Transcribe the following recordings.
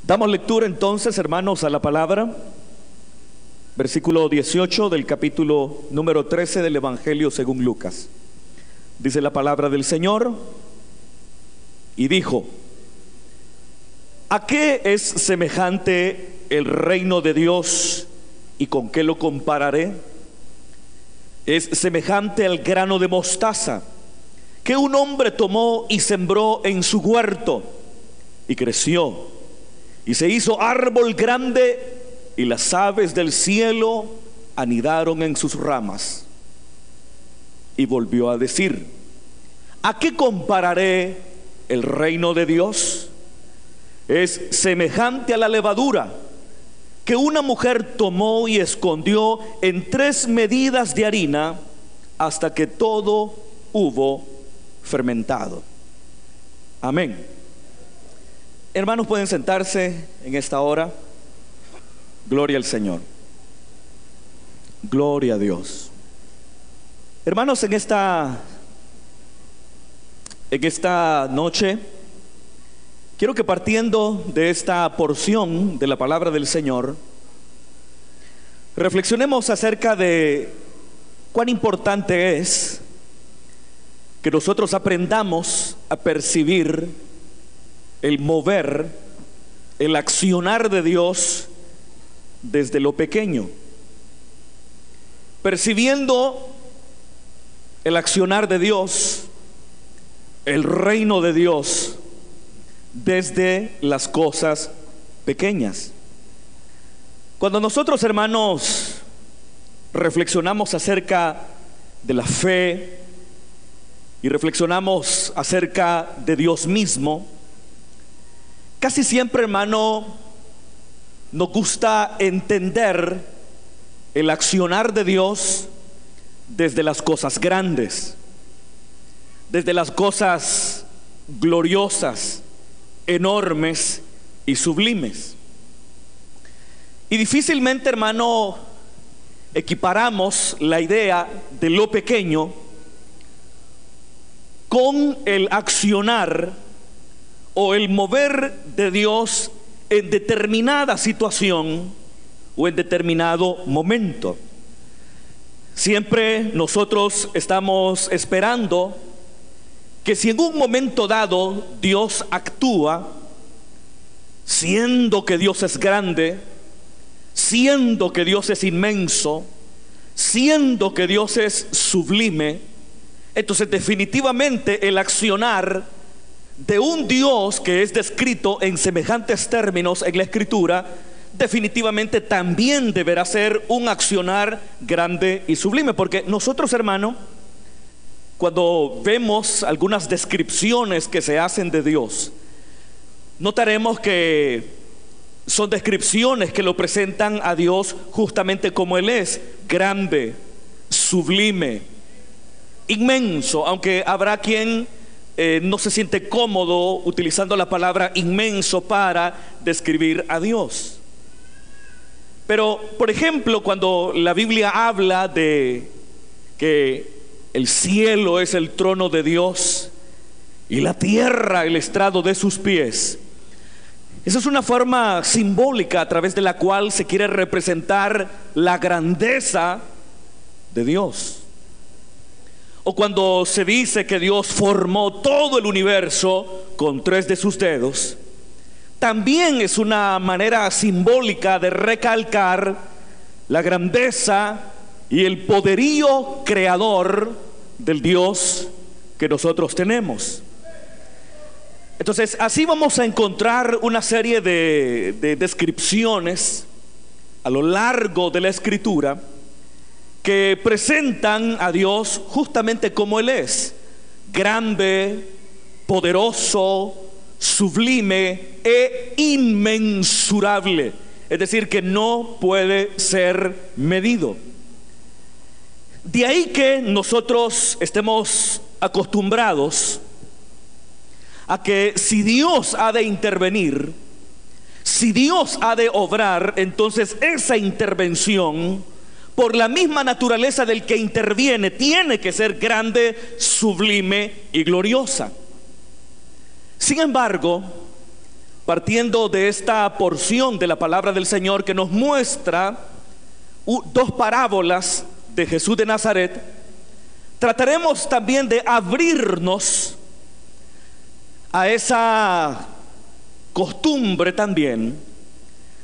Damos lectura entonces, hermanos, a la palabra. Versículo 18 del capítulo número 13 del Evangelio según Lucas. Dice la palabra del Señor: y dijo: ¿a qué es semejante el reino de Dios y con qué lo compararé? Es semejante al grano de mostaza que un hombre tomó y sembró en su huerto, y creció y se hizo árbol grande, y las aves del cielo anidaron en sus ramas. Y volvió a decir: ¿a qué compararé el reino de Dios? Es semejante a la levadura que una mujer tomó y escondió en 3 medidas de harina hasta que todo hubo fermentado. Amén. Hermanos, pueden sentarse en esta hora. Gloria al Señor. Gloria a Dios. Hermanos, en esta noche quiero que, partiendo de esta porción de la palabra del Señor, reflexionemos acerca de cuán importante es que nosotros aprendamos a percibir el mover, el accionar de Dios desde lo pequeño, percibiendo el accionar de Dios, el reino de Dios, desde las cosas pequeñas. Cuando nosotros, hermanos, reflexionamos acerca de la fe y reflexionamos acerca de Dios mismo, casi siempre, hermano, nos gusta entender el accionar de Dios desde las cosas grandes, desde las cosas gloriosas, enormes y sublimes. Y difícilmente, hermano, equiparamos la idea de lo pequeño con el accionar o el mover de Dios en determinada situación o en determinado momento. Siempre nosotros estamos esperando que si en un momento dado Dios actúa, siendo que Dios es grande, siendo que Dios es inmenso, siendo que Dios es sublime, entonces definitivamente el accionar de un Dios que es descrito en semejantes términos en la Escritura, definitivamente también deberá ser un accionar grande y sublime. Porque nosotros, hermano, cuando vemos algunas descripciones que se hacen de Dios, notaremos que son descripciones que lo presentan a Dios justamente como Él es: grande, sublime, inmenso. Aunque habrá quien no se siente cómodo utilizando la palabra inmenso para describir a Dios. Pero, por ejemplo, cuando la Biblia habla de que el cielo es el trono de Dios y la tierra el estrado de sus pies, esa es una forma simbólica a través de la cual se quiere representar la grandeza de Dios. O cuando se dice que Dios formó todo el universo con 3 de sus dedos, también es una manera simbólica de recalcar la grandeza y el poderío creador del Dios que nosotros tenemos. Entonces, así vamos a encontrar una serie de descripciones a lo largo de la Escritura que presentan a Dios justamente como Él es: grande, poderoso, sublime e inmensurable. Es decir, que no puede ser medido. De ahí que nosotros estemos acostumbrados a que si Dios ha de intervenir, si Dios ha de obrar, entonces esa intervención, por la misma naturaleza del que interviene, tiene que ser grande, sublime y gloriosa. Sin embargo, partiendo de esta porción de la palabra del Señor que nos muestra dos parábolas de Jesús de Nazaret, trataremos también de abrirnos a esa costumbre también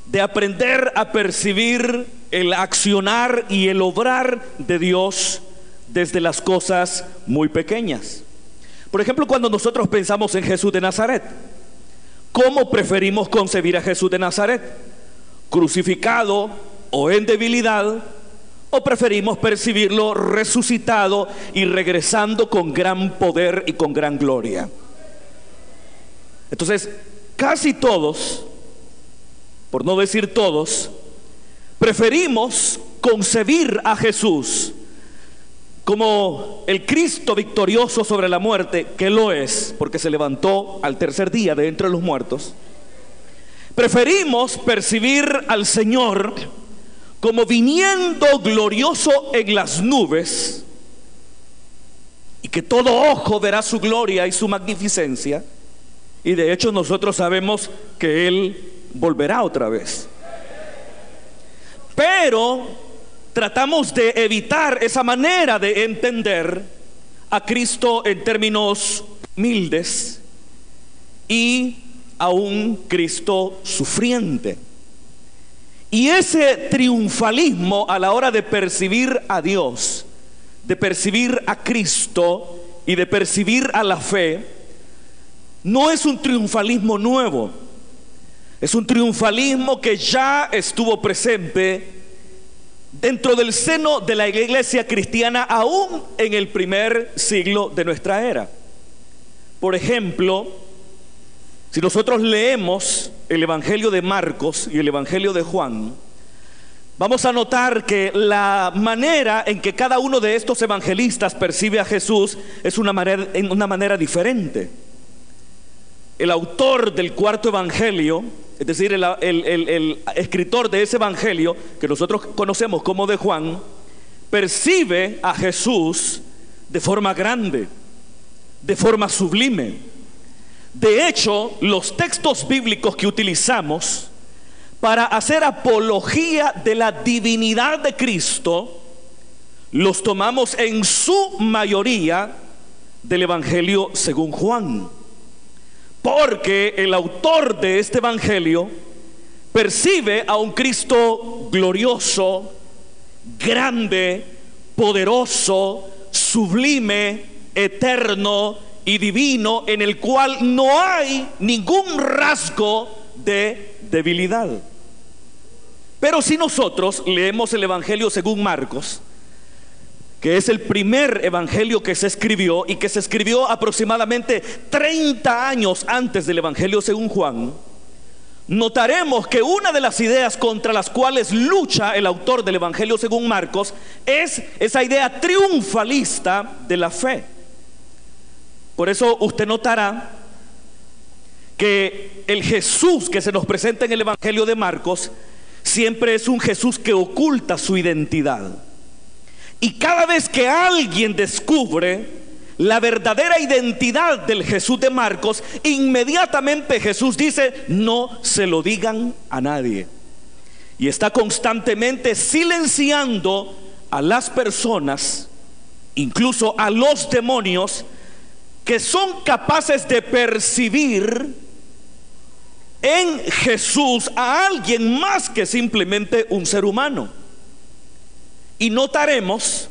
de aprender a percibir el accionar y el obrar de Dios desde las cosas muy pequeñas. Por ejemplo, cuando nosotros pensamos en Jesús de Nazaret, ¿cómo preferimos concebir a Jesús de Nazaret? ¿Crucificado o en debilidad? ¿O preferimos percibirlo resucitado y regresando con gran poder y con gran gloria? Entonces, casi todos, por no decir todos, preferimos concebir a Jesús como el Cristo victorioso sobre la muerte, que lo es, porque se levantó al tercer día de entre los muertos. Preferimos percibir al Señor como viniendo glorioso en las nubes, y que todo ojo verá su gloria y su magnificencia. Y de hecho nosotros sabemos que Él volverá otra vez. Pero tratamos de evitar esa manera de entender a Cristo en términos humildes y a un Cristo sufriente. Y ese triunfalismo a la hora de percibir a Dios, de percibir a Cristo y de percibir a la fe, no es un triunfalismo nuevo. Es un triunfalismo que ya estuvo presente dentro del seno de la iglesia cristiana aún en el primer siglo de nuestra era. Por ejemplo, si nosotros leemos el Evangelio de Marcos y el Evangelio de Juan, vamos a notar que la manera en que cada uno de estos evangelistas percibe a Jesús es una manera diferente. El autor del cuarto evangelio, es decir, el escritor de ese evangelio que nosotros conocemos como de Juan, percibe a Jesús de forma grande, de forma sublime. De hecho, los textos bíblicos que utilizamos para hacer apología de la divinidad de Cristo los tomamos en su mayoría del Evangelio según Juan. Porque el autor de este evangelio percibe a un Cristo glorioso, grande, poderoso, sublime, eterno y divino, en el cual no hay ningún rasgo de debilidad. Pero si nosotros leemos el Evangelio según Marcos, que es el primer evangelio que se escribió y que se escribió aproximadamente 30 años antes del Evangelio según Juan, notaremos que una de las ideas contra las cuales lucha el autor del Evangelio según Marcos es esa idea triunfalista de la fe. Por eso usted notará que el Jesús que se nos presenta en el Evangelio de Marcos siempre es un Jesús que oculta su identidad. Y cada vez que alguien descubre la verdadera identidad del Jesús de Marcos, inmediatamente Jesús dice: no se lo digan a nadie. Y está constantemente silenciando a las personas, incluso a los demonios, que son capaces de percibir en Jesús a alguien más que simplemente un ser humano. Y notaremos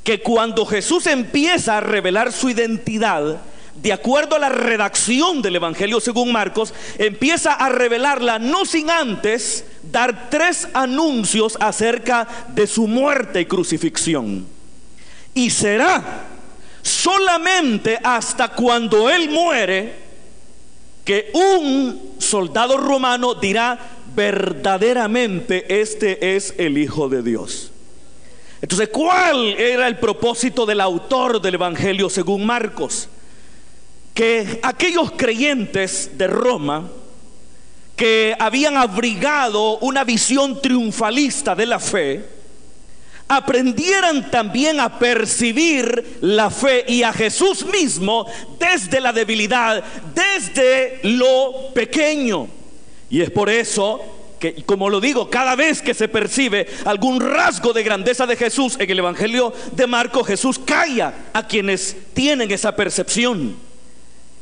que cuando Jesús empieza a revelar su identidad, de acuerdo a la redacción del Evangelio según Marcos, empieza a revelarla no sin antes dar 3 anuncios acerca de su muerte y crucifixión. Y será solamente hasta cuando Él muere que un soldado romano dirá: verdaderamente este es el Hijo de Dios. Entonces, ¿cuál era el propósito del autor del Evangelio según Marcos? Que aquellos creyentes de Roma que habían abrigado una visión triunfalista de la fe, aprendieran también a percibir la fe y a Jesús mismo desde la debilidad, desde lo pequeño. Y es por eso que, como lo digo, cada vez que se percibe algún rasgo de grandeza de Jesús en el Evangelio de Marcos, Jesús calla a quienes tienen esa percepción.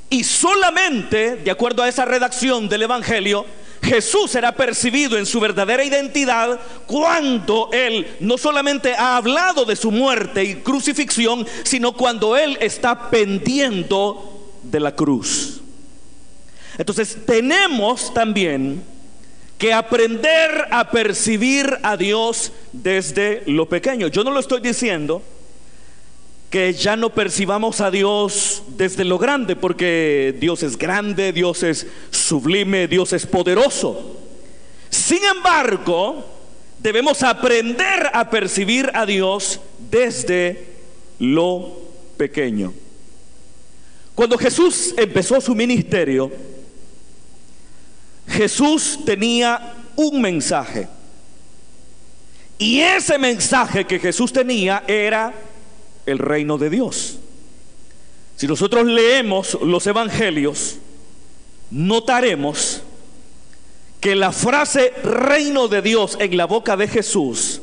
Y solamente, de acuerdo a esa redacción del Evangelio, Jesús será percibido en su verdadera identidad cuando Él no solamente ha hablado de su muerte y crucifixión, sino cuando Él está pendiendo de la cruz. Entonces tenemos también que aprender a percibir a Dios desde lo pequeño. Yo no lo estoy diciendo que ya no percibamos a Dios desde lo grande, porque Dios es grande, Dios es sublime, Dios es poderoso. Sin embargo, debemos aprender a percibir a Dios desde lo pequeño. Cuando Jesús empezó su ministerio, Jesús tenía un mensaje, y ese mensaje que Jesús tenía era el reino de Dios. Si nosotros leemos los evangelios, notaremos que la frase reino de Dios en la boca de Jesús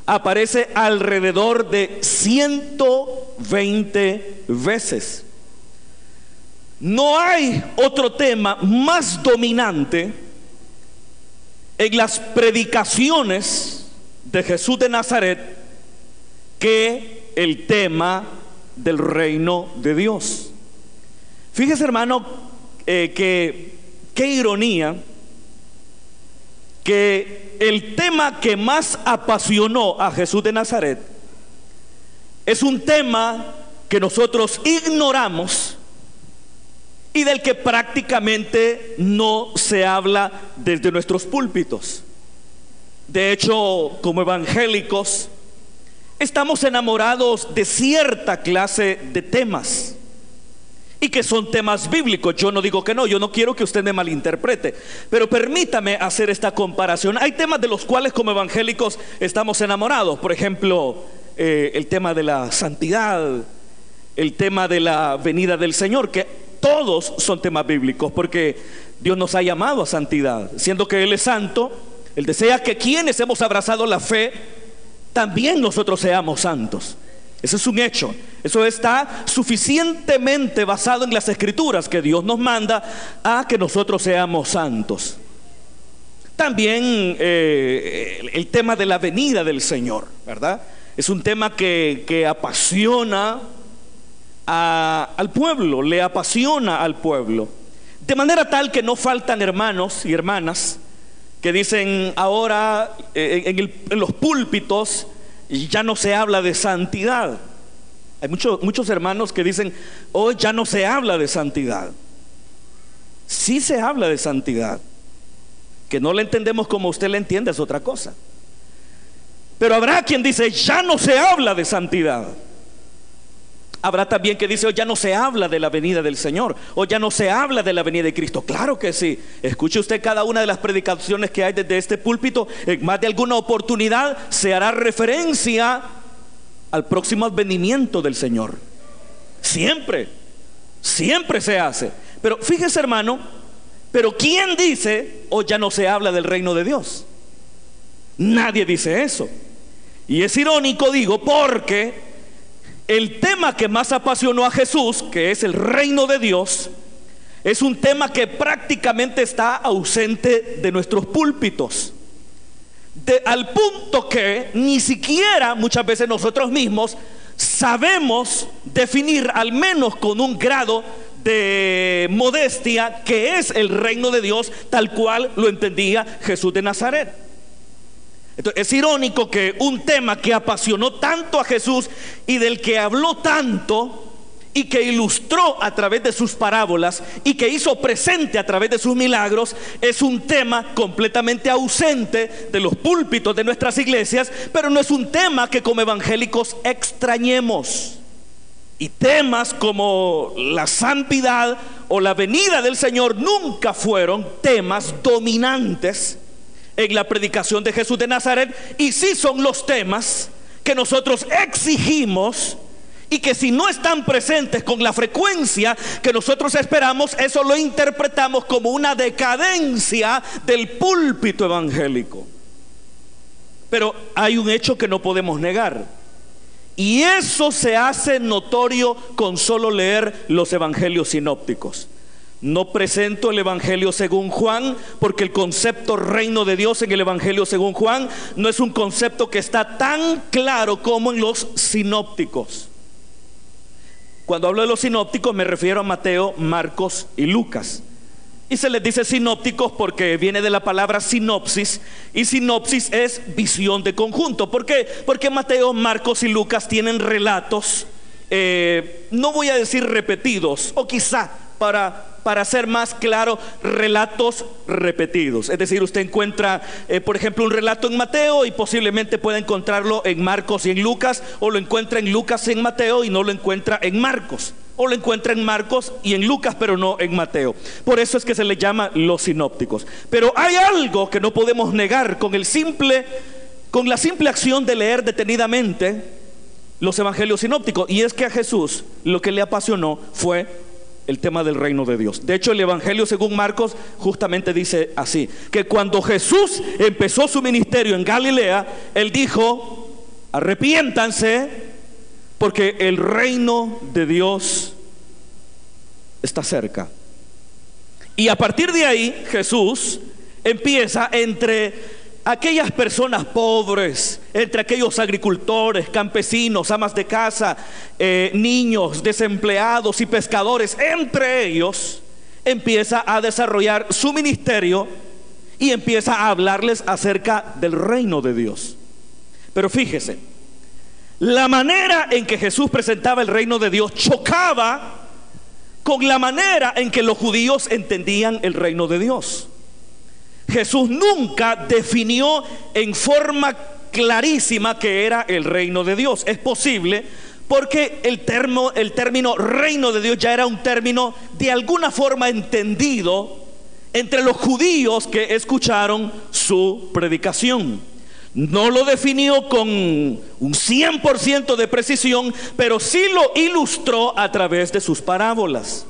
aparece alrededor de 120 veces. No hay otro tema más dominante en las predicaciones de Jesús de Nazaret que el tema del reino de Dios. Fíjese, hermano, qué ironía que el tema que más apasionó a Jesús de Nazaret es un tema que nosotros ignoramos y del que prácticamente no se habla desde nuestros púlpitos. De hecho, como evangélicos, estamos enamorados de cierta clase de temas, y que son temas bíblicos. Yo no digo que no, yo no quiero que usted me malinterprete, pero permítame hacer esta comparación. Hay temas de los cuales como evangélicos estamos enamorados. Por ejemplo, el tema de la santidad, el tema de la venida del Señor, que todos son temas bíblicos, porque Dios nos ha llamado a santidad. Siendo que Él es santo, Él desea que quienes hemos abrazado la fe también nosotros seamos santos. Ese es un hecho. Eso está suficientemente basado en las Escrituras, que Dios nos manda a que nosotros seamos santos. También el tema de la venida del Señor, ¿verdad? Es un tema que apasiona al pueblo, le apasiona al pueblo, de manera tal que no faltan hermanos y hermanas que dicen ahora en los púlpitos ya no se habla de santidad. Hay muchos hermanos que dicen hoy ya no se habla de santidad. Sí se habla de santidad, que no la entendemos como usted la entiende, es otra cosa. Pero habrá quien dice ya no se habla de santidad. Habrá también que dice hoy ya no se habla de la venida del Señor, o ya no se habla de la venida de Cristo. Claro que sí. Escuche usted cada una de las predicaciones que hay desde este púlpito. En más de alguna oportunidad se hará referencia al próximo advenimiento del Señor. Siempre se hace. Pero fíjese, hermano, pero ¿quién dice hoy ya no se habla del reino de Dios? Nadie dice eso. Y es irónico, digo, porque el tema que más apasionó a Jesús, que es el reino de Dios, es un tema que prácticamente está ausente de nuestros púlpitos, al punto que ni siquiera muchas veces nosotros mismos sabemos definir, al menos con un grado de modestia, qué es el reino de Dios tal cual lo entendía Jesús de Nazaret. Entonces, es irónico que un tema que apasionó tanto a Jesús y del que habló tanto y que ilustró a través de sus parábolas y que hizo presente a través de sus milagros, es un tema completamente ausente de los púlpitos de nuestras iglesias, pero no es un tema que como evangélicos extrañemos. Y temas como la santidad o la venida del Señor nunca fueron temas dominantes en la predicación de Jesús de Nazaret, y sí son los temas que nosotros exigimos y que si no están presentes con la frecuencia que nosotros esperamos, eso lo interpretamos como una decadencia del púlpito evangélico. Pero hay un hecho que no podemos negar, y eso se hace notorio con solo leer los evangelios sinópticos. No presento el evangelio según Juan, porque el concepto reino de Dios en el evangelio según Juan no es un concepto que está tan claro como en los sinópticos. Cuando hablo de los sinópticos me refiero a Mateo, Marcos y Lucas. Y se les dice sinópticos porque viene de la palabra sinopsis, y sinopsis es visión de conjunto. ¿Por qué? Porque Mateo, Marcos y Lucas tienen relatos, no voy a decir repetidos, o quizá para ser más claro, relatos repetidos. Es decir, usted encuentra por ejemplo un relato en Mateo y posiblemente pueda encontrarlo en Marcos y en Lucas, o lo encuentra en Lucas y en Mateo y no lo encuentra en Marcos, o lo encuentra en Marcos y en Lucas pero no en Mateo. Por eso es que se le llama los sinópticos. Pero hay algo que no podemos negar con la simple acción de leer detenidamente los evangelios sinópticos, y es que a Jesús lo que le apasionó fue el tema del reino de Dios. De hecho, el evangelio según Marcos justamente dice así, que cuando Jesús empezó su ministerio en Galilea, él dijo: arrepiéntanse, porque el reino de Dios está cerca. Y a partir de ahí Jesús empieza entre aquellas personas pobres, entre aquellos agricultores, campesinos, amas de casa, niños, desempleados y pescadores, entre ellos empieza a desarrollar su ministerio y empieza a hablarles acerca del reino de Dios. Pero fíjese, la manera en que Jesús presentaba el reino de Dios chocaba con la manera en que los judíos entendían el reino de Dios. Jesús nunca definió en forma clarísima qué era el reino de Dios. Es posible porque el término reino de Dios ya era un término de alguna forma entendido entre los judíos que escucharon su predicación. No lo definió con un 100% de precisión, pero sí lo ilustró a través de sus parábolas.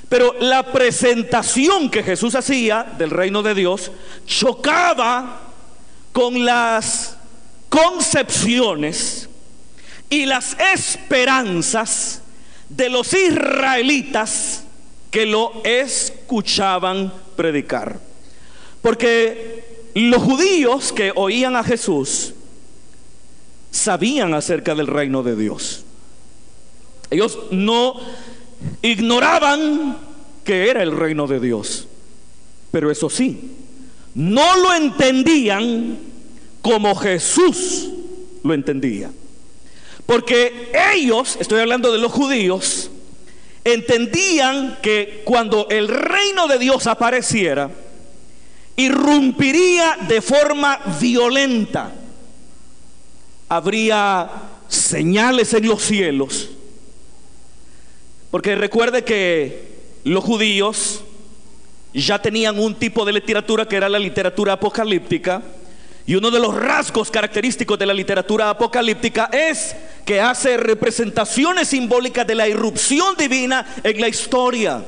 Pero la presentación que Jesús hacía del reino de Dios chocaba con las concepciones y las esperanzas de los israelitas que lo escuchaban predicar. Porque los judíos que oían a Jesús sabían acerca del reino de Dios. Ellos no ignoraban que era el reino de Dios, pero eso sí, no lo entendían como Jesús lo entendía. Porque ellos, estoy hablando de los judíos, entendían que cuando el reino de Dios apareciera, irrumpiría de forma violenta. Habría señales en los cielos. Porque recuerde que los judíos ya tenían un tipo de literatura que era la literatura apocalíptica, y uno de los rasgos característicos de la literatura apocalíptica es que hace representaciones simbólicas de la irrupción divina en la historia.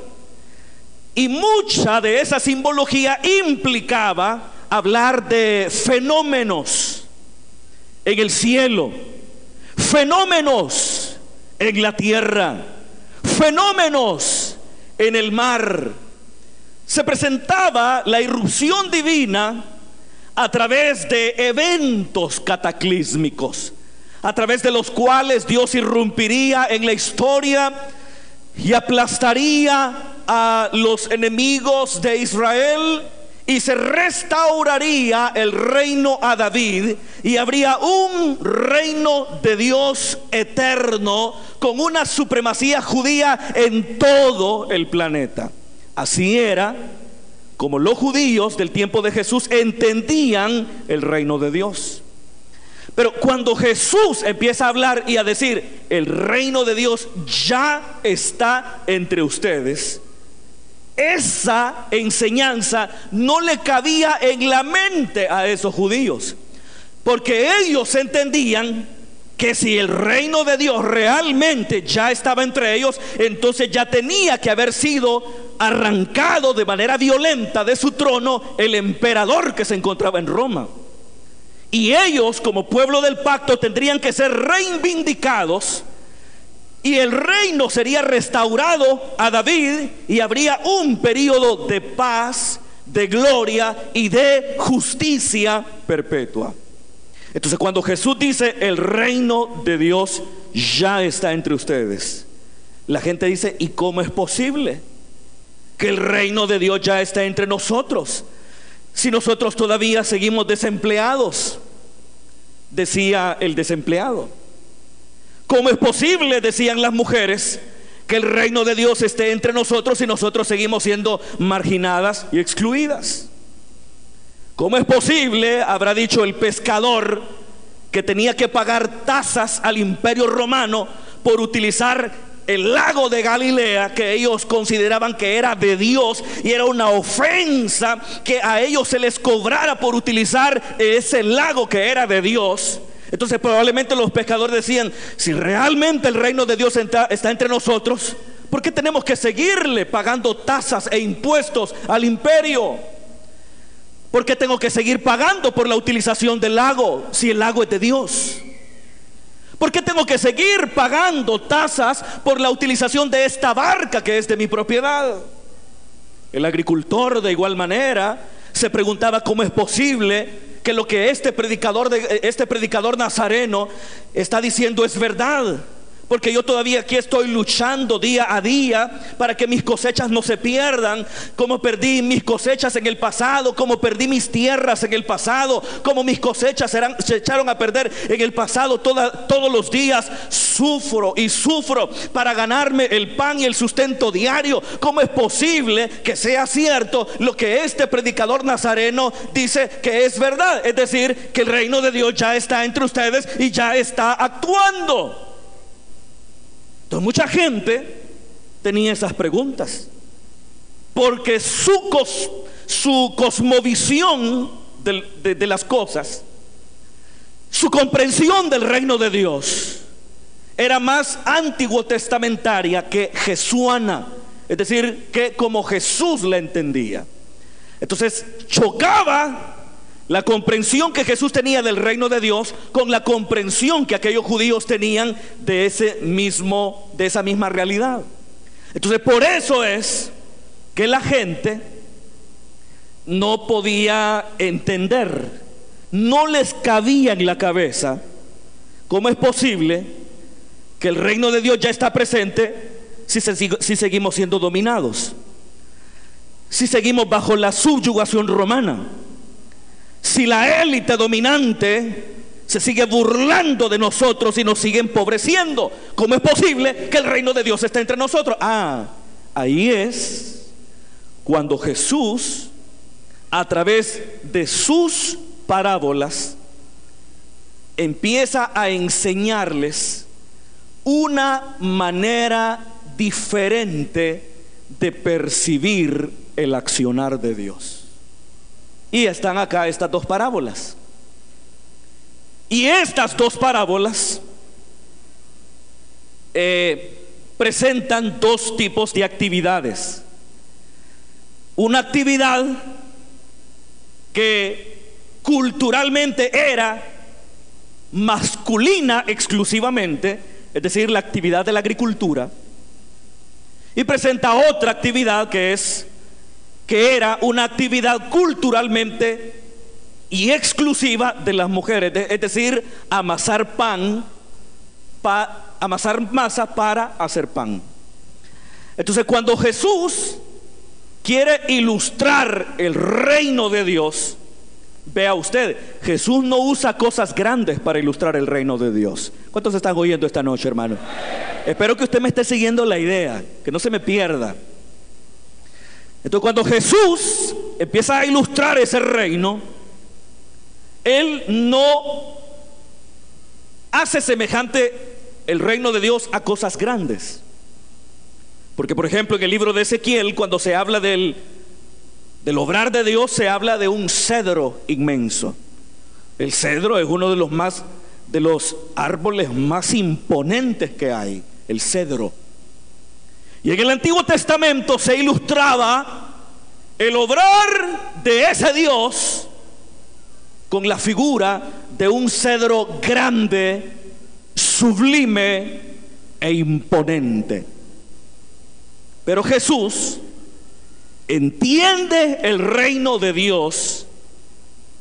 Y mucha de esa simbología implicaba hablar de fenómenos en el cielo, fenómenos en la tierra, fenómenos en el mar. Se presentaba la irrupción divina a través de eventos cataclísmicos, a través de los cuales Dios irrumpiría en la historia y aplastaría a los enemigos de Israel, y se restauraría el reino a David, y habría un reino de Dios eterno con una supremacía judía en todo el planeta. Así era como los judíos del tiempo de Jesús entendían el reino de Dios. Pero cuando Jesús empieza a hablar y a decir: el reino de Dios ya está entre ustedes, esa enseñanza no le cabía en la mente a esos judíos, porque ellos entendían que si el reino de Dios realmente ya estaba entre ellos, entonces ya tenía que haber sido arrancado de manera violenta de su trono el emperador que se encontraba en Roma. Y ellos, como pueblo del pacto, tendrían que ser reivindicados, y el reino sería restaurado a David, y habría un periodo de paz, de gloria y de justicia perpetua. Entonces, cuando Jesús dice el reino de Dios ya está entre ustedes, la gente dice: ¿y cómo es posible que el reino de Dios ya está entre nosotros si nosotros todavía seguimos desempleados? Decía el desempleado. ¿Cómo es posible, decían las mujeres, que el reino de Dios esté entre nosotros si nosotros seguimos siendo marginadas y excluidas? ¿Cómo es posible, habrá dicho el pescador, que tenía que pagar tasas al imperio romano por utilizar el lago de Galilea, que ellos consideraban que era de Dios, y era una ofensa que a ellos se les cobrara por utilizar ese lago que era de Dios? Entonces probablemente los pescadores decían: si realmente el reino de Dios está entre nosotros, ¿por qué tenemos que seguirle pagando tasas e impuestos al imperio? ¿Por qué tengo que seguir pagando por la utilización del lago si el lago es de Dios? ¿Por qué tengo que seguir pagando tasas por la utilización de esta barca que es de mi propiedad? El agricultor, de igual manera, se preguntaba: ¿cómo es posible que lo que este predicador nazareno está diciendo es verdad? Porque yo todavía aquí estoy luchando día a día para que mis cosechas no se pierdan, como perdí mis cosechas en el pasado, como perdí mis tierras en el pasado, como mis cosechas se echaron a perder en el pasado. Todos los días sufro y sufro para ganarme el pan y el sustento diario. ¿Cómo es posible que sea cierto lo que este predicador nazareno dice que es verdad? Es decir, que el reino de Dios ya está entre ustedes y ya está actuando. Entonces mucha gente tenía esas preguntas, porque su cosmovisión de las cosas, su comprensión del reino de Dios era más antiguo testamentaria que jesuana, es decir, que como Jesús la entendía. Entonces chocaba la comprensión que Jesús tenía del reino de Dios con la comprensión que aquellos judíos tenían de esa misma realidad. Entonces por eso es que la gente no podía entender, no les cabía en la cabeza cómo es posible que el reino de Dios ya está presente si seguimos siendo dominados, si seguimos bajo la subyugación romana, si la élite dominante se sigue burlando de nosotros y nos sigue empobreciendo. ¿Cómo es posible que el reino de Dios esté entre nosotros? Ahí es cuando Jesús, a través de sus parábolas, empieza a enseñarles una manera diferente de percibir el accionar de Dios. Y están acá estas dos parábolas. Y estas dos parábolas presentan dos tipos de actividades. Una actividad que culturalmente era masculina exclusivamente, es decir, la actividad de la agricultura. Y presenta otra actividad que era una actividad culturalmente y exclusiva de las mujeres, es decir, amasar masa para hacer pan. Entonces cuando Jesús quiere ilustrar el reino de Dios, vea usted, Jesús no usa cosas grandes para ilustrar el reino de Dios. ¿Cuántos están oyendo esta noche, hermano? Espero que usted me esté siguiendo la idea, que no se me pierda. Entonces cuando Jesús empieza a ilustrar ese reino, Él no hace semejante el reino de Dios a cosas grandes. Porque por ejemplo en el libro de Ezequiel, cuando se habla del obrar de Dios, se habla de un cedro inmenso. El cedro es uno de los más de los árboles más imponentes que hay, el cedro. Y en el Antiguo Testamento se ilustraba el obrar de ese Dios con la figura de un cedro grande, sublime e imponente. Pero Jesús entiende el reino de Dios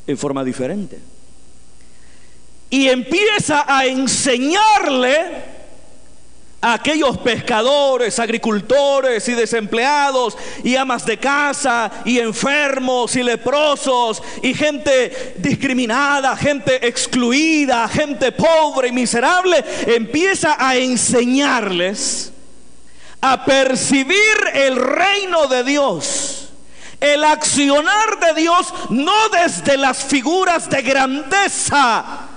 en forma diferente y empieza a enseñarle a aquellos pescadores, agricultores y desempleados y amas de casa y enfermos y leprosos y gente discriminada, gente excluida, gente pobre y miserable. Empieza a enseñarles a percibir el reino de Dios, el accionar de Dios, no desde las figuras de grandeza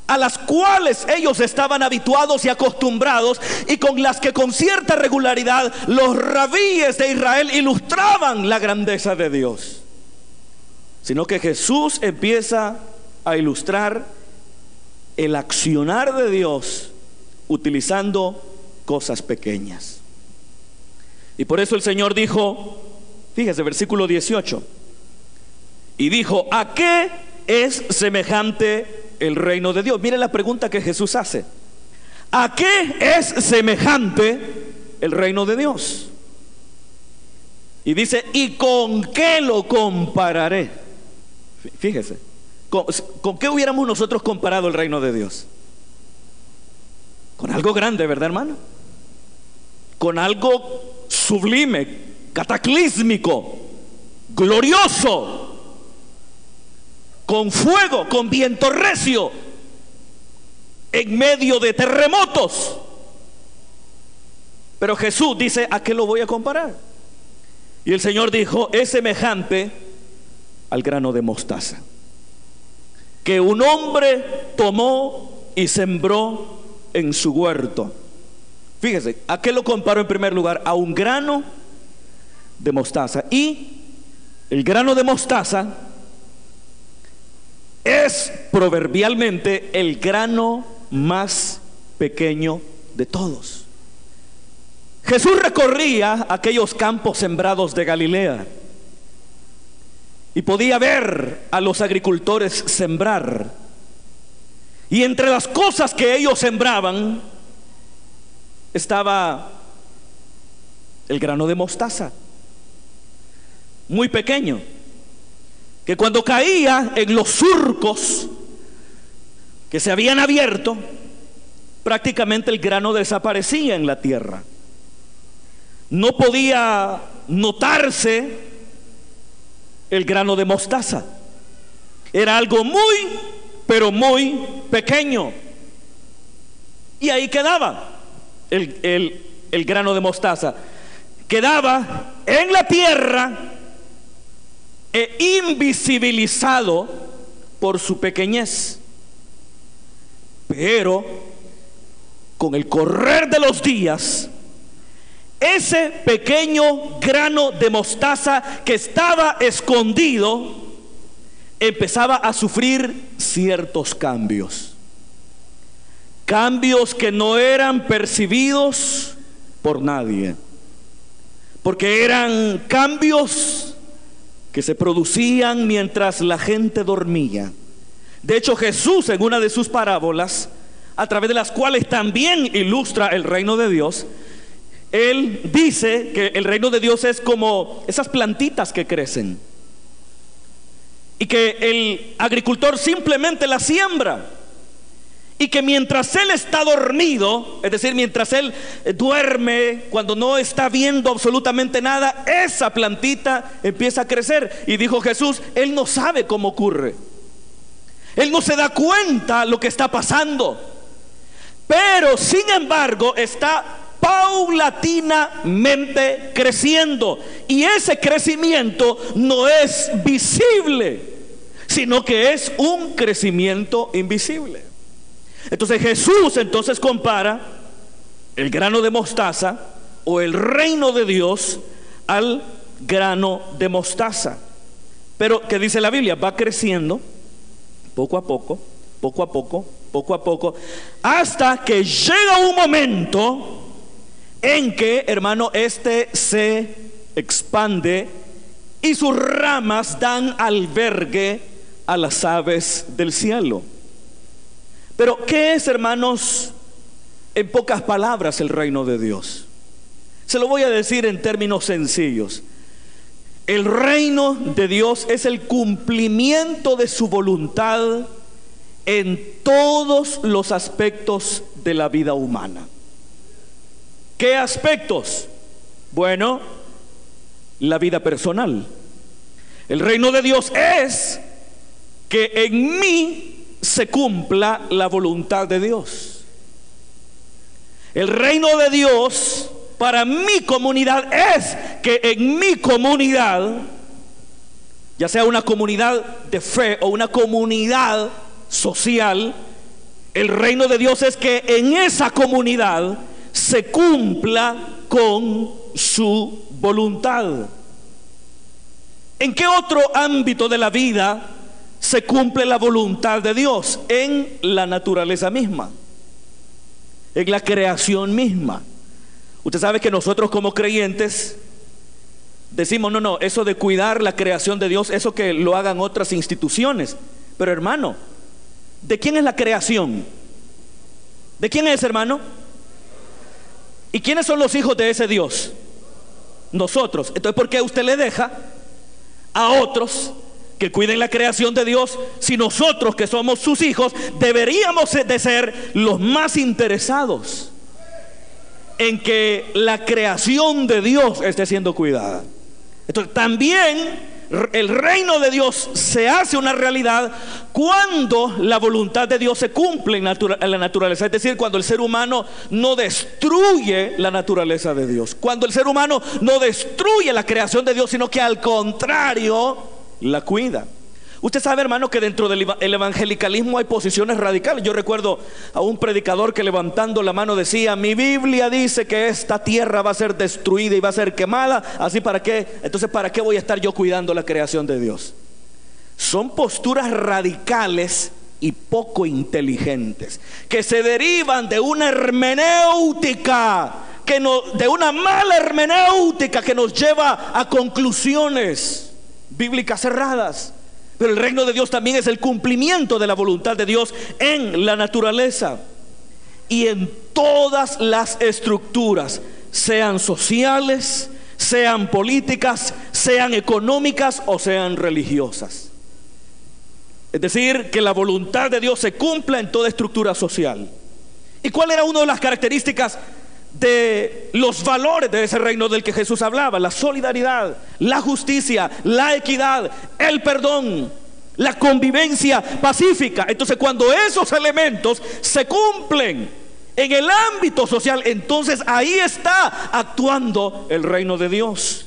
a las cuales ellos estaban habituados y acostumbrados, y con las que con cierta regularidad los rabíes de Israel ilustraban la grandeza de Dios, sino que Jesús empieza a ilustrar el accionar de Dios utilizando cosas pequeñas. Y por eso el Señor dijo, fíjese, versículo 18, y dijo: ¿a qué es semejante el reino de Dios? Mire la pregunta que Jesús hace: ¿a qué es semejante el reino de Dios? Y dice: ¿y con qué lo compararé? Fíjese, ¿con qué hubiéramos nosotros comparado el reino de Dios? Con algo grande, ¿verdad, hermano? Con algo sublime, cataclísmico, glorioso, con fuego, con viento recio, en medio de terremotos. Pero Jesús dice: ¿a qué lo voy a comparar? Y el Señor dijo: es semejante al grano de mostaza, que un hombre tomó y sembró en su huerto. Fíjese, ¿a qué lo comparo en primer lugar? A un grano de mostaza. Y el grano de mostaza es proverbialmente el grano más pequeño de todos. Jesús recorría aquellos campos sembrados de Galilea y podía ver a los agricultores sembrar, y entre las cosas que ellos sembraban estaba el grano de mostaza, muy pequeño, que cuando caía en los surcos que se habían abierto, prácticamente el grano desaparecía en la tierra. No podía notarse el grano de mostaza. Era algo muy, pero muy pequeño. Y ahí quedaba el grano de mostaza. Quedaba en la tierra e invisibilizado por su pequeñez. Pero con el correr de los días, ese pequeño grano de mostaza que estaba escondido empezaba a sufrir ciertos cambios. Cambios que no eran percibidos por nadie, porque eran cambios que se producían mientras la gente dormía. De hecho, Jesús, en una de sus parábolas, a través de las cuales también ilustra el reino de Dios, Él dice que el reino de Dios es como esas plantitas que crecen y que el agricultor simplemente las siembra, y que mientras él está dormido, es decir, mientras él duerme, cuando no está viendo absolutamente nada, esa plantita empieza a crecer. Y dijo Jesús, él no sabe cómo ocurre, él no se da cuenta lo que está pasando, pero sin embargo está paulatinamente creciendo, y ese crecimiento no es visible, sino que es un crecimiento invisible. Entonces Jesús compara el grano de mostaza o el reino de Dios al grano de mostaza. Pero ¿qué dice la Biblia? Va creciendo poco a poco, poco a poco, poco a poco, hasta que llega un momento en que, hermano, este se expande y sus ramas dan albergue a las aves del cielo. Pero ¿qué es, hermanos, en pocas palabras, el reino de Dios? Se lo voy a decir en términos sencillos. El reino de Dios es el cumplimiento de su voluntad en todos los aspectos de la vida humana. ¿Qué aspectos? Bueno, la vida personal. El reino de Dios es que en mí se cumpla la voluntad de Dios. El reino de Dios para mi comunidad es que en mi comunidad, ya sea una comunidad de fe o una comunidad social, el reino de Dios es que en esa comunidad se cumpla con su voluntad. ¿En qué otro ámbito de la vida se cumple la voluntad de Dios? En la naturaleza misma, en la creación misma. Usted sabe que nosotros como creyentes decimos, no, eso de cuidar la creación de Dios, eso que lo hagan otras instituciones. Pero hermano, ¿de quién es la creación? ¿De quién es, hermano? ¿Y quiénes son los hijos de ese Dios? Nosotros. Entonces, ¿por qué usted le deja a otros que cuiden la creación de Dios, si nosotros, que somos sus hijos, deberíamos de ser los más interesados en que la creación de Dios esté siendo cuidada? Entonces, también el reino de Dios se hace una realidad cuando la voluntad de Dios se cumple en la naturaleza. Es decir, cuando el ser humano no destruye la naturaleza de Dios, cuando el ser humano no destruye la creación de Dios, sino que al contrario la cuida. Usted sabe, hermano, que dentro del evangelicalismo hay posiciones radicales. Yo recuerdo a un predicador que, levantando la mano, decía: mi Biblia dice que esta tierra va a ser destruida y va a ser quemada, así para qué, entonces ¿para qué voy a estar yo cuidando la creación de Dios? Son posturas radicales y poco inteligentes, que se derivan de una hermenéutica, de una mala hermenéutica que nos lleva a conclusiones bíblicas cerradas. Pero el reino de Dios también es el cumplimiento de la voluntad de Dios en la naturaleza y en todas las estructuras, sean sociales, sean políticas, sean económicas o sean religiosas. Es decir, que la voluntad de Dios se cumpla en toda estructura social. ¿Y cuál era una de las características de los valores de ese reino del que Jesús hablaba? La solidaridad, la justicia, la equidad, el perdón, la convivencia pacífica. Entonces, cuando esos elementos se cumplen en el ámbito social, entonces ahí está actuando el reino de Dios.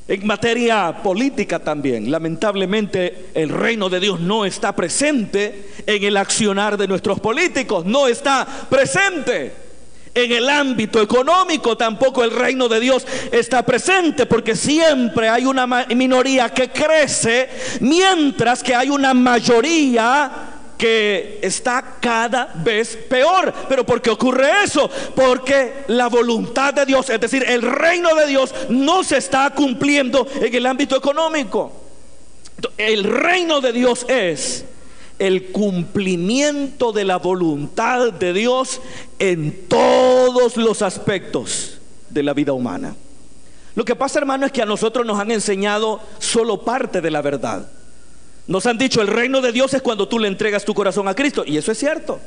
En materia política también, lamentablemente, el reino de Dios no está presente en el accionar de nuestros políticos, no está presente. En el ámbito económico tampoco el reino de Dios está presente, porque siempre hay una minoría que crece, mientras que hay una mayoría que está cada vez peor. ¿Pero por qué ocurre eso? Porque la voluntad de Dios, es decir, el reino de Dios, no se está cumpliendo en el ámbito económico. El reino de Dios es el cumplimiento de la voluntad de Dios en todos los aspectos de la vida humana. Lo que pasa, hermano, es que a nosotros nos han enseñado solo parte de la verdad. Nos han dicho: el reino de Dios es cuando tú le entregas tu corazón a Cristo, y eso es cierto,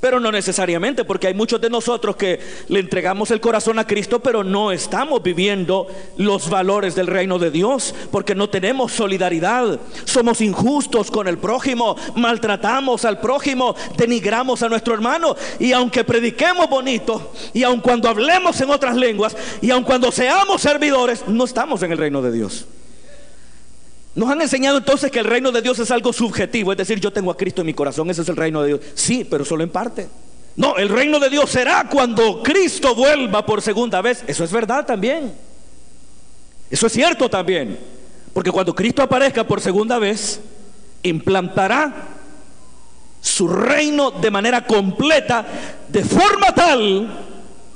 pero no necesariamente, porque hay muchos de nosotros que le entregamos el corazón a Cristo, pero no estamos viviendo los valores del reino de Dios, porque no tenemos solidaridad, somos injustos con el prójimo, maltratamos al prójimo, denigramos a nuestro hermano. Y aunque prediquemos bonito, y aun cuando hablemos en otras lenguas, y aun cuando seamos servidores, no estamos en el reino de Dios. Nos han enseñado entonces que el reino de Dios es algo subjetivo, es decir, yo tengo a Cristo en mi corazón, ese es el reino de Dios. Sí, pero solo en parte. No, el reino de Dios será cuando Cristo vuelva por segunda vez. Eso es verdad también. Eso es cierto también, porque cuando Cristo aparezca por segunda vez, implantará su reino de manera completa, de forma tal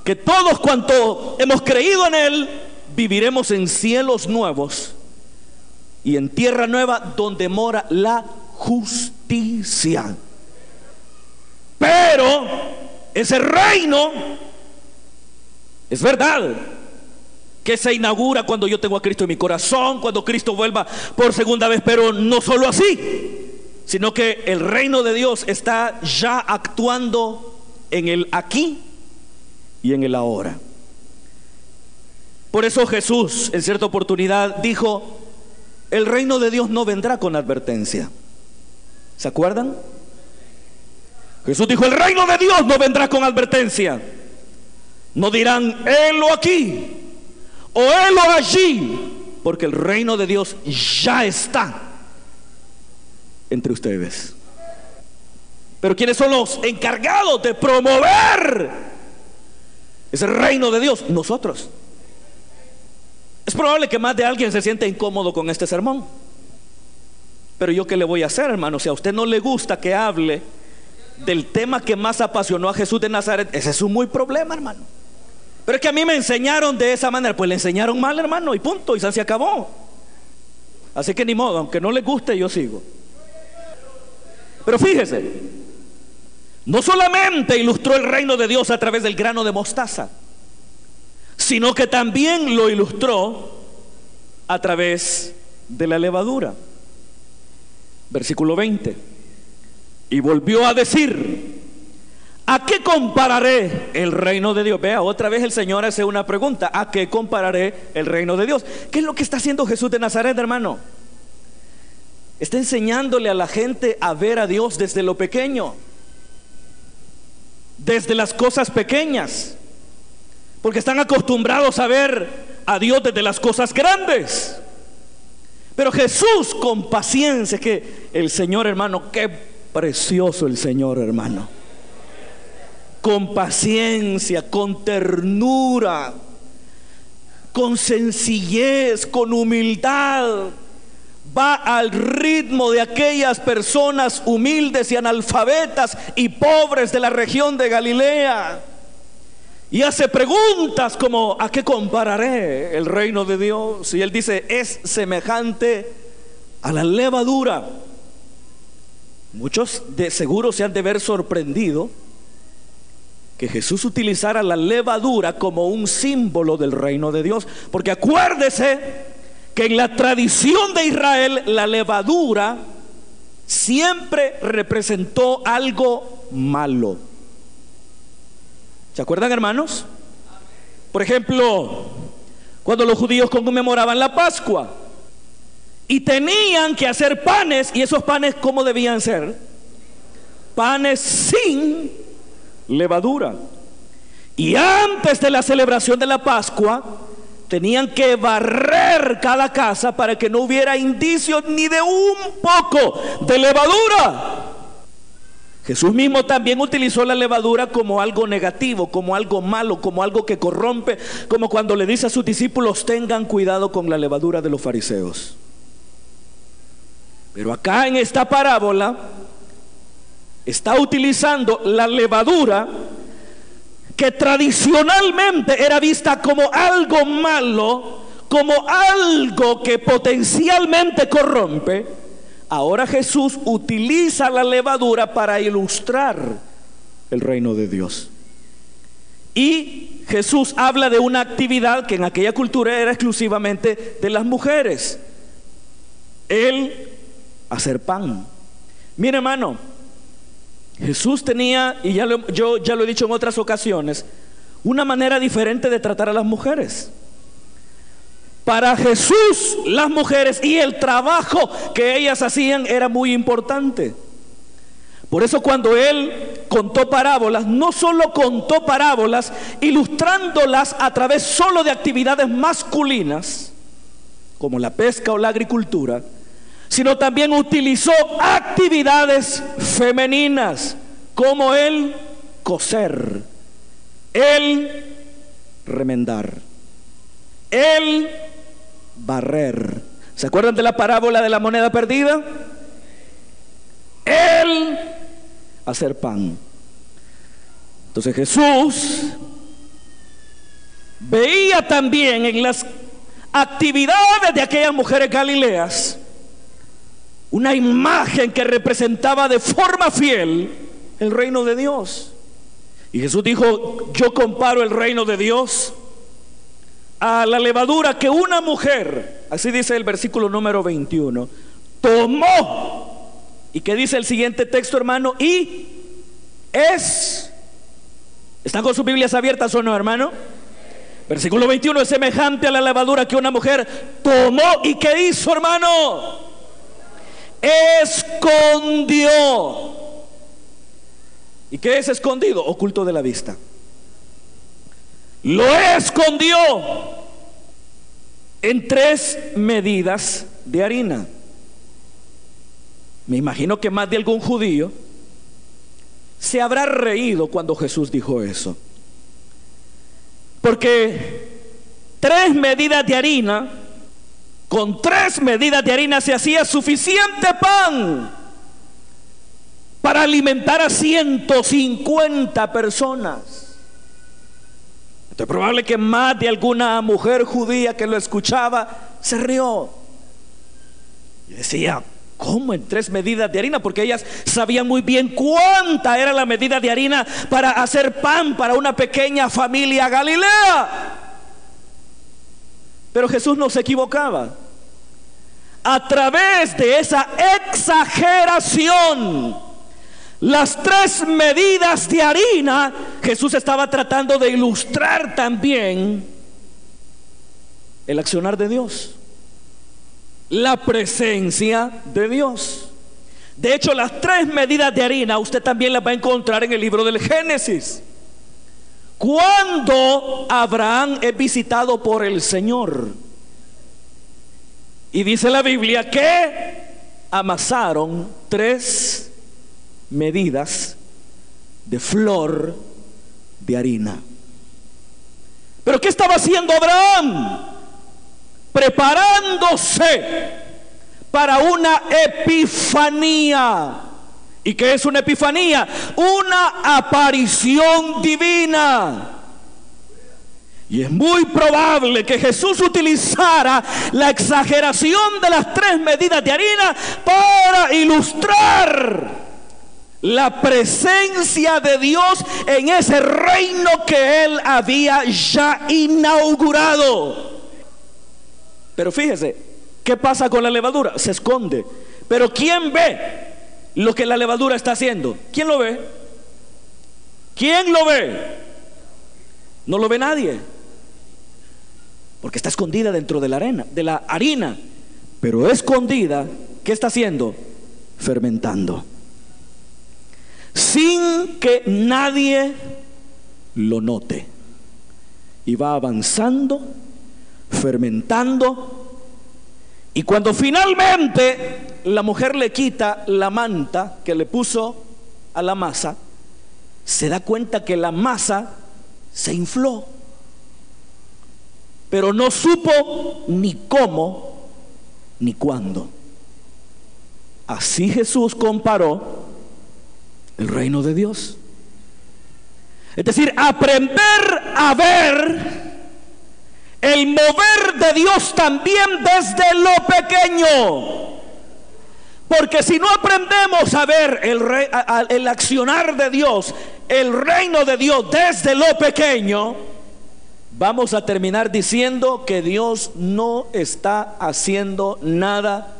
que todos cuantos hemos creído en Él, viviremos en cielos nuevos y en tierra nueva donde mora la justicia. Pero ese reino es verdad que se inaugura cuando yo tengo a Cristo en mi corazón, cuando Cristo vuelva por segunda vez, pero no solo así, sino que el reino de Dios está ya actuando en el aquí y en el ahora. Por eso Jesús en cierta oportunidad dijo: el reino de Dios no vendrá con advertencia. ¿Se acuerdan? Jesús dijo: el reino de Dios no vendrá con advertencia. No dirán helo aquí o helo allí, porque el reino de Dios ya está entre ustedes. Pero ¿quiénes son los encargados de promover ese reino de Dios? Nosotros. Es probable que más de alguien se sienta incómodo con este sermón, pero yo qué le voy a hacer, hermano. Si a usted no le gusta que hable del tema que más apasionó a Jesús de Nazaret, ese es un muy problema, hermano. Pero es que a mí me enseñaron de esa manera. Pues le enseñaron mal, hermano, y punto, y se acabó. Así que ni modo, aunque no le guste, yo sigo. Pero fíjese, no solamente ilustró el reino de Dios a través del grano de mostaza, sino que también lo ilustró a través de la levadura. Versículo 20: y volvió a decir: ¿a qué compararé el reino de Dios? Vea, otra vez el Señor hace una pregunta: ¿a qué compararé el reino de Dios? ¿Qué es lo que está haciendo Jesús de Nazaret, hermano? Está enseñándole a la gente a ver a Dios desde lo pequeño, desde las cosas pequeñas, porque están acostumbrados a ver a Dios desde las cosas grandes. Pero Jesús, con paciencia, que el Señor, hermano, qué precioso el Señor, hermano. Con paciencia, con ternura, con sencillez, con humildad, va al ritmo de aquellas personas humildes y analfabetas y pobres de la región de Galilea, y hace preguntas como: ¿a qué compararé el reino de Dios? Y él dice: es semejante a la levadura. Muchos de seguro se han de ver sorprendido que Jesús utilizara la levadura como un símbolo del reino de Dios, porque acuérdese que en la tradición de Israel la levadura siempre representó algo malo. ¿Se acuerdan, hermanos? Por ejemplo, cuando los judíos conmemoraban la Pascua y tenían que hacer panes, y esos panes, ¿cómo debían ser? Panes sin levadura. Y antes de la celebración de la Pascua tenían que barrer cada casa para que no hubiera indicios ni de un poco de levadura. Jesús mismo también utilizó la levadura como algo negativo, como algo malo, como algo que corrompe, como cuando le dice a sus discípulos: tengan cuidado con la levadura de los fariseos. Pero acá en esta parábola está utilizando la levadura, que tradicionalmente era vista como algo malo, como algo que potencialmente corrompe. Ahora Jesús utiliza la levadura para ilustrar el reino de Dios. Y Jesús habla de una actividad que en aquella cultura era exclusivamente de las mujeres: el hacer pan. Mire, hermano, Jesús tenía, y yo ya lo he dicho en otras ocasiones, una manera diferente de tratar a las mujeres. Para Jesús, las mujeres y el trabajo que ellas hacían era muy importante. Por eso cuando Él contó parábolas, no solo contó parábolas ilustrándolas a través solo de actividades masculinas, como la pesca o la agricultura, sino también utilizó actividades femeninas, como el coser, el remendar, el barrer. ¿Se acuerdan de la parábola de la moneda perdida? El hacer pan. Entonces Jesús veía también en las actividades de aquellas mujeres galileas una imagen que representaba de forma fiel el reino de Dios. Y Jesús dijo: yo comparo el reino de Dios a la levadura que una mujer, así dice el versículo número 21, tomó. ¿Y qué dice el siguiente texto, hermano? Y es. ¿Están con sus Biblias abiertas o no, hermano? Versículo 21: es semejante a la levadura que una mujer tomó. ¿Y qué hizo, hermano? Escondió. ¿Y qué es escondido? Oculto de la vista. Lo escondió en 3 medidas de harina. Me imagino que más de algún judío se habrá reído cuando Jesús dijo eso, porque 3 medidas de harina, con 3 medidas de harina se hacía suficiente pan para alimentar a 150 personas. Es probable que más de alguna mujer judía que lo escuchaba se rió y decía: ¿cómo en 3 medidas de harina? Porque ellas sabían muy bien cuánta era la medida de harina para hacer pan para una pequeña familia galilea. Pero Jesús no se equivocaba. A través de esa exageración, las 3 medidas de harina, Jesús estaba tratando de ilustrar también el accionar de Dios, la presencia de Dios. De hecho, las 3 medidas de harina usted también las va a encontrar en el libro del Génesis, cuando Abraham es visitado por el Señor. Y dice la Biblia que amasaron 3 medidas de flor de harina. ¿Pero qué estaba haciendo Abraham? Preparándose para una epifanía. ¿Y qué es una epifanía? Una aparición divina. Y es muy probable que Jesús utilizara la exageración de las 3 medidas de harina para ilustrar la presencia de Dios en ese reino que Él había ya inaugurado. Pero fíjese, ¿qué pasa con la levadura? Se esconde. Pero ¿quién ve lo que la levadura está haciendo? ¿Quién lo ve? ¿Quién lo ve? No lo ve nadie, porque está escondida dentro de la harina. Pero escondida, ¿qué está haciendo? Fermentando, sin que nadie lo note. Y va avanzando, fermentando. Y cuando finalmente la mujer le quita la manta que le puso a la masa, se da cuenta que la masa se infló, pero no supo ni cómo ni cuándo. Así Jesús comparó el reino de Dios. Es decir, aprender a ver el mover de Dios también desde lo pequeño. Porque si no aprendemos a ver el accionar de Dios, el reino de Dios desde lo pequeño, vamos a terminar diciendo que Dios no está haciendo nada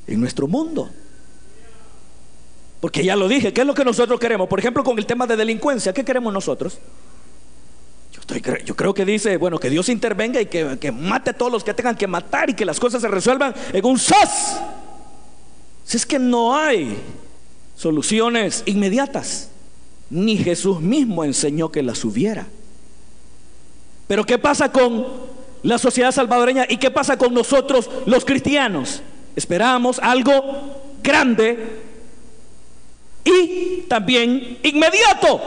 en nuestro mundo. Porque ya lo dije, ¿qué es lo que nosotros queremos? Por ejemplo, con el tema de delincuencia, ¿qué queremos nosotros? Yo creo que dice, bueno, que Dios intervenga y que mate a todos los que tengan que matar y que las cosas se resuelvan en un ¡zas! Si es que no hay soluciones inmediatas, ni Jesús mismo enseñó que las hubiera. Pero ¿qué pasa con la sociedad salvadoreña y qué pasa con nosotros los cristianos? Esperamos algo grande y también inmediato,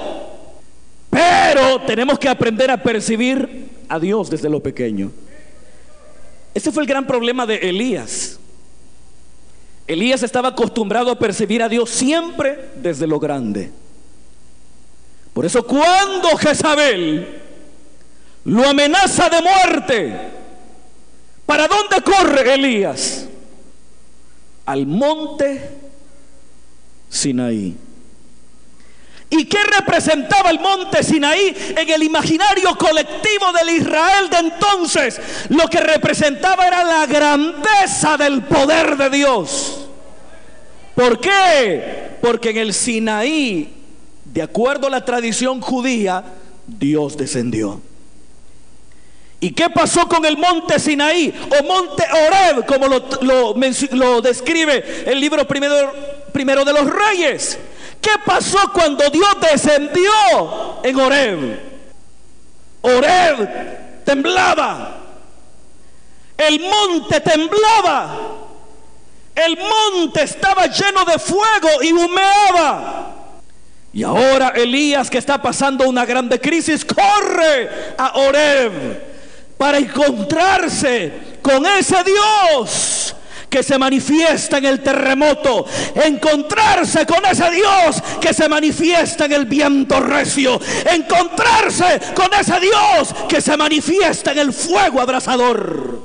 pero tenemos que aprender a percibir a Dios desde lo pequeño. Ese fue el gran problema de Elías. Elías estaba acostumbrado a percibir a Dios siempre desde lo grande. Por eso cuando Jezabel lo amenaza de muerte, ¿para dónde corre Elías? Al monte Sinaí. ¿Y qué representaba el monte Sinaí en el imaginario colectivo del Israel de entonces? Lo que representaba era la grandeza del poder de Dios. ¿Por qué? Porque en el Sinaí, de acuerdo a la tradición judía, Dios descendió. ¿Y qué pasó con el monte Sinaí o monte Horeb, como lo describe el libro primero de los Reyes? ¿Qué pasó cuando Dios descendió en Horeb? Horeb temblaba, el monte temblaba, el monte estaba lleno de fuego y humeaba. Y ahora Elías, que está pasando una grande crisis, corre a Horeb para encontrarse con ese Dios que se manifiesta en el terremoto, encontrarse con ese Dios que se manifiesta en el viento recio, encontrarse con ese Dios que se manifiesta en el fuego abrasador.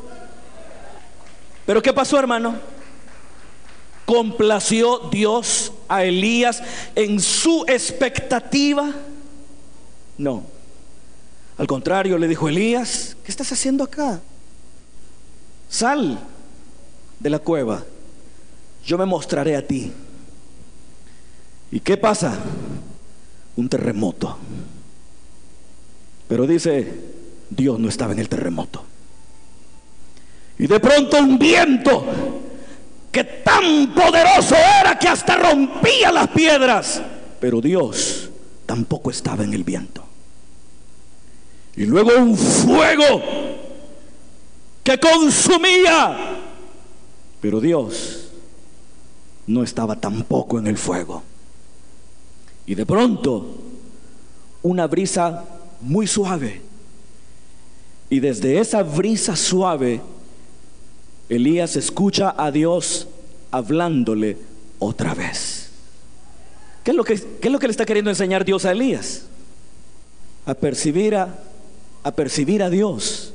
Pero ¿qué pasó, hermano? ¿Complació Dios a Elías en su expectativa? No. Al contrario, le dijo: Elías, ¿qué estás haciendo acá? Sal de la cueva, yo me mostraré a ti. ¿Y qué pasa? Un terremoto. Pero dice, Dios no estaba en el terremoto. Y de pronto un viento que tan poderoso era que hasta rompía las piedras, pero Dios tampoco estaba en el viento. Y luego un fuego que consumía, pero Dios no estaba tampoco en el fuego. Y de pronto una brisa muy suave, y desde esa brisa suave Elías escucha a Dios hablándole otra vez. ¿Qué es lo que le está queriendo enseñar Dios a Elías? A percibir a Dios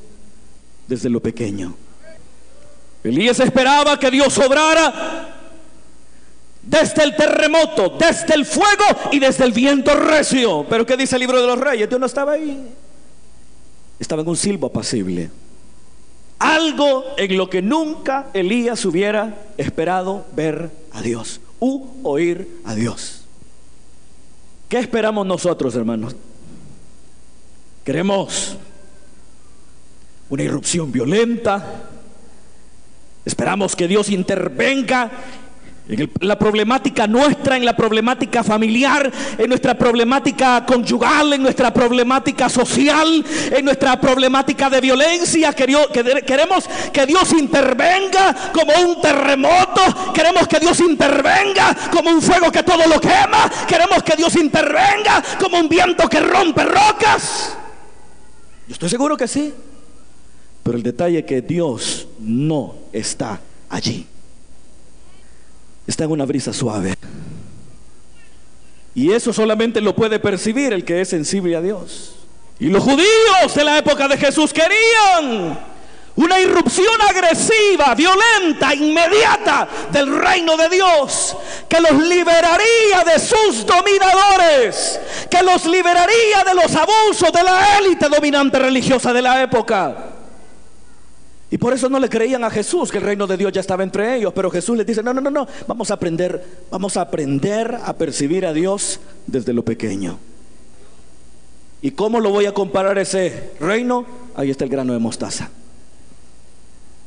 desde lo pequeño. Elías esperaba que Dios obrara desde el terremoto, desde el fuego y desde el viento recio. Pero ¿qué dice el libro de los Reyes? Dios no estaba ahí. Estaba en un silbo apacible. Algo en lo que nunca Elías hubiera esperado ver a Dios u oír a Dios. ¿Qué esperamos nosotros, hermanos? Queremos una irrupción violenta. Esperamos que Dios intervenga en la problemática nuestra, en la problemática familiar, en nuestra problemática conyugal, en nuestra problemática social, en nuestra problemática de violencia. Queremos que Dios intervenga como un terremoto. Queremos que Dios intervenga como un fuego que todo lo quema. Queremos que Dios intervenga como un viento que rompe rocas. Yo estoy seguro que sí. Pero el detalle es que Dios no está allí. Está en una brisa suave. Y eso solamente lo puede percibir el que es sensible a Dios. Y los judíos de la época de Jesús querían una irrupción agresiva, violenta, inmediata del reino de Dios, que los liberaría de sus dominadores, que los liberaría de los abusos de la élite dominante religiosa de la época. Y por eso no le creían a Jesús que el reino de Dios ya estaba entre ellos. Pero Jesús les dice: no, vamos a aprender a percibir a Dios desde lo pequeño. ¿Y cómo lo voy a comparar ese reino? Ahí está el grano de mostaza.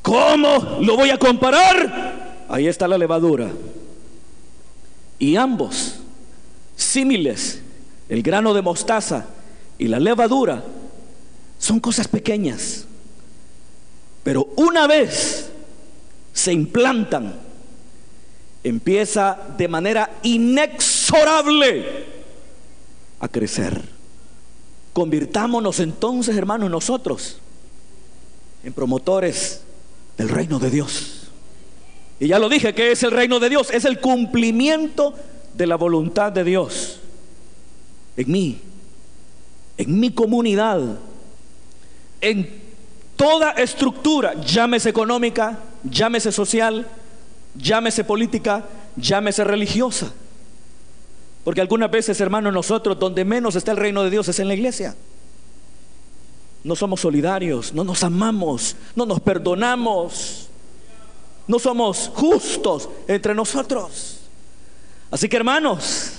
¿Cómo lo voy a comparar? Ahí está la levadura. Y ambos símiles, el grano de mostaza y la levadura, son cosas pequeñas. Pero una vez se implantan, empieza de manera inexorable a crecer. Convirtámonos entonces, hermanos, nosotros en promotores del reino de Dios. Y ya lo dije, ¿qué es el reino de Dios? Es el cumplimiento de la voluntad de Dios en mí, en mi comunidad, en toda estructura, llámese económica, llámese social, llámese política, llámese religiosa. Porque algunas veces, hermanos, nosotros donde menos está el reino de Dios es en la iglesia. No somos solidarios, no nos amamos, no nos perdonamos, no somos justos entre nosotros. Así que, hermanos,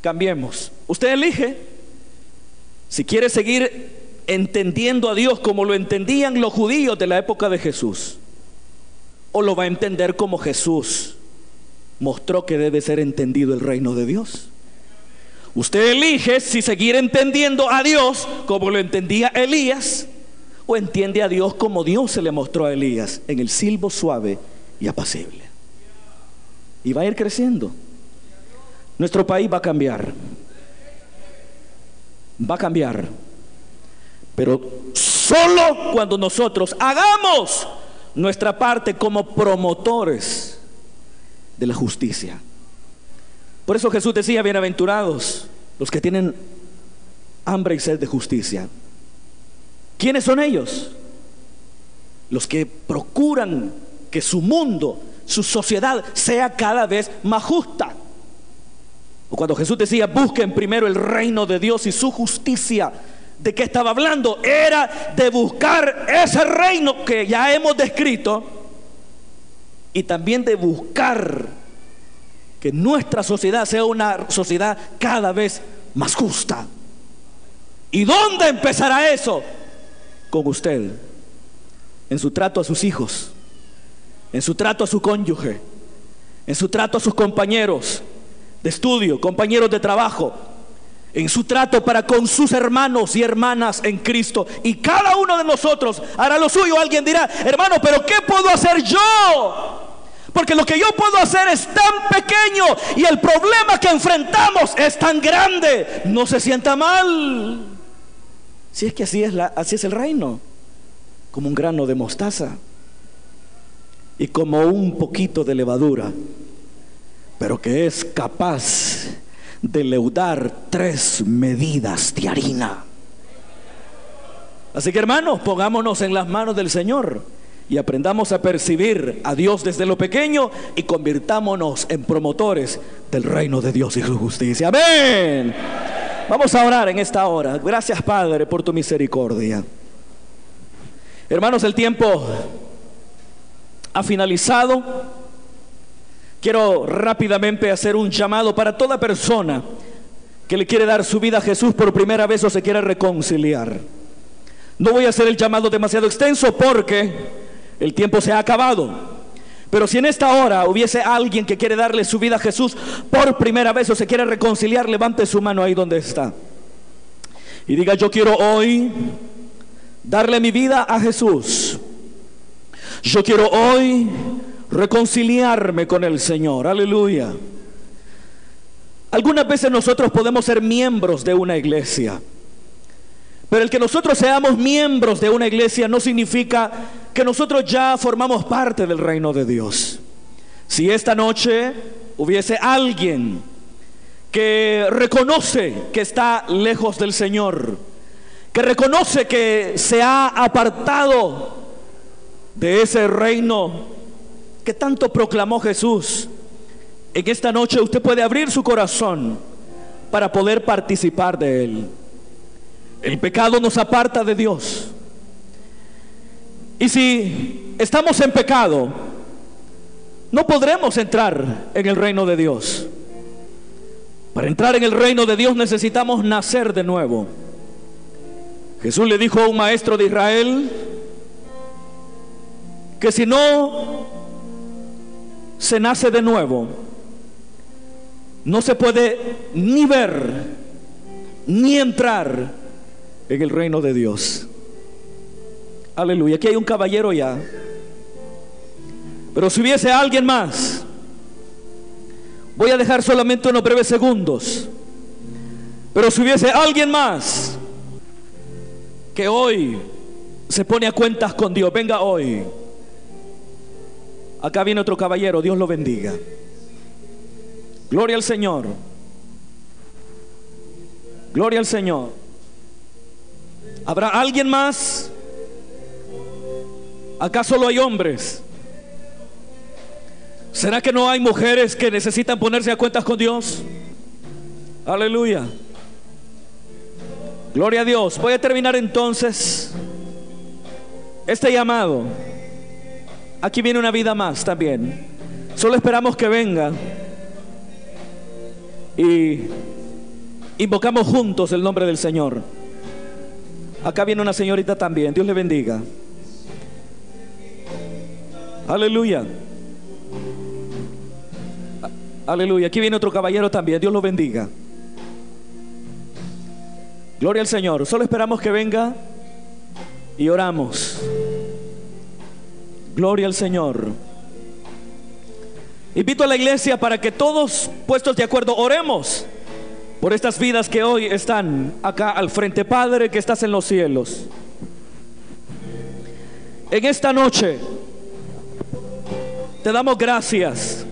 cambiemos. Usted elige si quiere seguir entendiendo a Dios como lo entendían los judíos de la época de Jesús, o lo va a entender como Jesús mostró que debe ser entendido el reino de Dios. Usted elige si seguir entendiendo a Dios como lo entendía Elías, o entiende a Dios como Dios se le mostró a Elías, en el silbo suave y apacible. Y va a ir creciendo. Nuestro país va a cambiar. Va a cambiar. Pero solo cuando nosotros hagamos nuestra parte como promotores de la justicia. Por eso Jesús decía: bienaventurados los que tienen hambre y sed de justicia. ¿Quiénes son ellos? Los que procuran que su mundo, su sociedad sea cada vez más justa. O cuando Jesús decía: busquen primero el reino de Dios y su justicia, ¿de qué estaba hablando? Era de buscar ese reino que ya hemos descrito, y también de buscar que nuestra sociedad sea una sociedad cada vez más justa. ¿Y dónde empezará eso? Con usted, en su trato a sus hijos, en su trato a su cónyuge, en su trato a sus compañeros de estudio, compañeros de trabajo, en su trato para con sus hermanos y hermanas en Cristo. Y cada uno de nosotros hará lo suyo. Alguien dirá: hermano, pero ¿qué puedo hacer yo? Porque lo que yo puedo hacer es tan pequeño y el problema que enfrentamos es tan grande. No se sienta mal. Si es que así es el reino, como un grano de mostaza y como un poquito de levadura, pero que es capaz de leudar 3 medidas de harina. Así que, hermanos, pongámonos en las manos del Señor y aprendamos a percibir a Dios desde lo pequeño y convirtámonos en promotores del reino de Dios y su justicia. Amén. Vamos a orar en esta hora. Gracias, Padre, por tu misericordia. Hermanos, el tiempo ha finalizado. Quiero rápidamente hacer un llamado para toda persona que le quiere dar su vida a Jesús por primera vez o se quiere reconciliar. No voy a hacer el llamado demasiado extenso porque el tiempo se ha acabado. Pero si en esta hora hubiese alguien que quiere darle su vida a Jesús por primera vez o se quiere reconciliar, levante su mano ahí donde está y diga: yo quiero hoy darle mi vida a Jesús. Yo quiero hoy reconciliarme con el Señor. Aleluya. Algunas veces nosotros podemos ser miembros de una iglesia, pero el que nosotros seamos miembros de una iglesia no significa que nosotros ya formamos parte del reino de Dios. Si esta noche hubiese alguien que reconoce que está lejos del Señor, que reconoce que se ha apartado de ese reino que tanto proclamó Jesús, en esta noche usted puede abrir su corazón para poder participar de él. El pecado nos aparta de Dios, y si estamos en pecado no podremos entrar en el reino de Dios. Para entrar en el reino de Dios necesitamos nacer de nuevo. Jesús le dijo a un maestro de Israel que si no se nace de nuevo, no se puede ni ver ni entrar en el reino de Dios. Aleluya. Aquí hay un caballero ya, pero si hubiese alguien más, voy a dejar solamente unos breves segundos, pero si hubiese alguien más que hoy se pone a cuentas con Dios, venga hoy. Acá viene otro caballero, Dios lo bendiga. Gloria al Señor. Gloria al Señor. ¿Habrá alguien más? Acá solo hay hombres. ¿Será que no hay mujeres que necesitan ponerse a cuentas con Dios? Aleluya. Gloria a Dios. Voy a terminar entonces este llamado. Aquí viene una vida más también. Solo esperamos que venga y invocamos juntos el nombre del Señor. Acá viene una señorita también. Dios le bendiga. Aleluya. Aleluya. Aquí viene otro caballero también. Dios lo bendiga. Gloria al Señor. Solo esperamos que venga y oramos. Gloria al Señor. Invito a la iglesia para que todos, puestos de acuerdo, oremos por estas vidas que hoy están acá al frente. Padre que estás en los cielos, en esta noche te damos gracias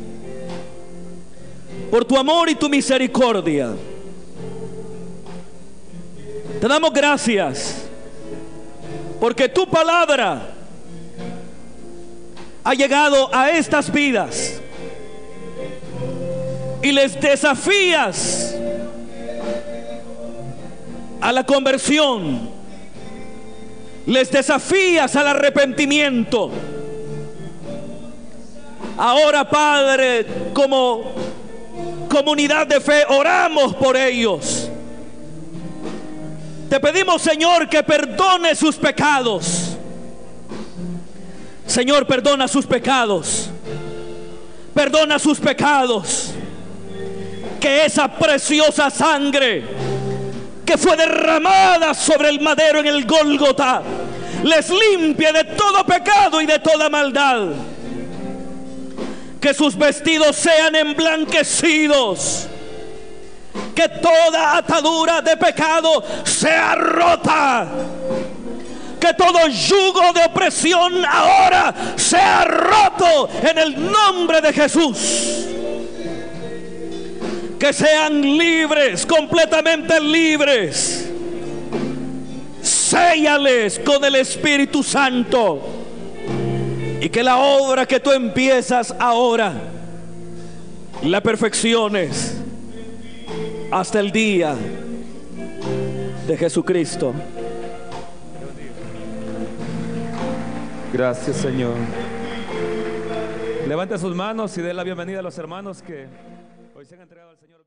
por tu amor y tu misericordia. Te damos gracias porque tu palabra ha llegado a estas vidas y les desafías a la conversión, les desafías al arrepentimiento. Ahora, Padre, como comunidad de fe, oramos por ellos. Te pedimos, Señor, que perdone sus pecados. Señor, perdona sus pecados. Perdona sus pecados. Que esa preciosa sangre que fue derramada sobre el madero en el Gólgota les limpie de todo pecado y de toda maldad. Que sus vestidos sean emblanquecidos. Que toda atadura de pecado sea rota. Que todo yugo de opresión ahora sea roto en el nombre de Jesús. Que sean libres, completamente libres. Séllales con el Espíritu Santo. Y que la obra que tú empiezas ahora la perfecciones hasta el día de Jesucristo. Gracias, Señor. Levante sus manos y dé la bienvenida a los hermanos que hoy se han entregado al Señor.